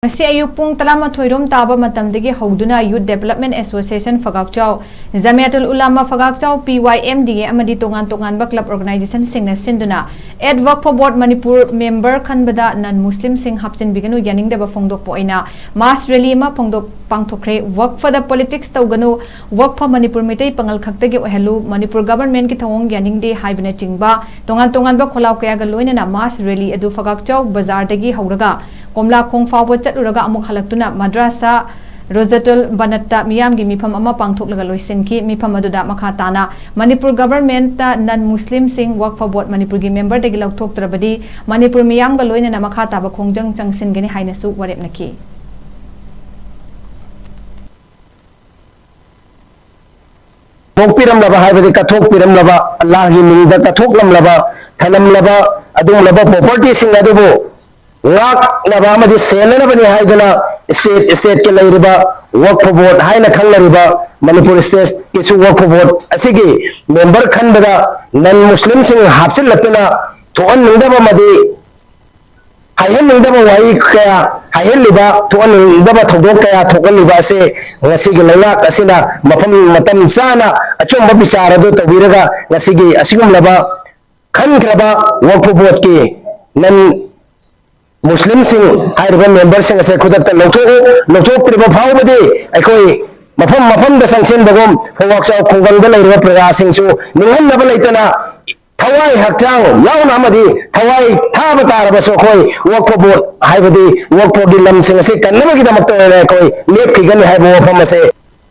Ngasi Ayuk Pung Rom Taba Matmdagi Houduna Youth Development Association Phoubakchao Jamiatul ULAMA Phoubakchao PYMDA AMADI TONGALBA Club Organization SINGNA WAQF Board MANIPUR Member KHANBADA Non-Muslim Sing HAPCHINLKPABU YANINGDABA FONGDOKPA OINA Mass Rally ma PANGTHOKKHRE WAQF the Politics Tawganu WAQF Manipur Mitei Pangal Khaktagi Ohelu Manipur Government ki Thawong Yaningde Haibana Chingba Tongalba Kholau Kayaga Loinana Mass Rally Adu Phoubakchao Bazar dagi Hauraga Komla Kong Fawa Chaturaga Amuk Halaktuna Madrasa Rosatul Banatta Miyamgi Mipam Ama Pangthokkhlaga Loisinki Mipam Aduda Makhatana Manipur Government non-Muslim Sing WAQF Board Manipur gi member dagi lauthoktrabadi Manipur Miyamga Loinana Makhataba Khongjang Changsingani Hainasu Warepnaki Piram laba haibadi kathok piram laba Allah gi mingda kathok lam laba thanam laba adum laba property sing adubo Wak laba amadi sena bani haidana state ke lairiba WAQF board haina khangariba Manipur state kisu WAQF board asigi member KHANBADA non muslim sing hapchilakna thoan ningdaba madi hayan ningdaba wai kaya hayan liba thoan ningdaba thodok kaya thokan liba se ngasigi layak asina mafam matam sana achomba bichara do tawiraga ngasigi asigum laba khangraba WAQF board ke non Muslim sing hairba member sing ase khudakta lothok triba phawbadi aikoi mafam da sanction bagom Phoubakchao khongalba leirba praja sing su ningan naba leitana thawai hakchang yauna amadi thawai thaba taraba so khoi WAQF board haibadi WAQF board lam sing ase kannaba gi damakta koi lep ki gani haibo mafam ase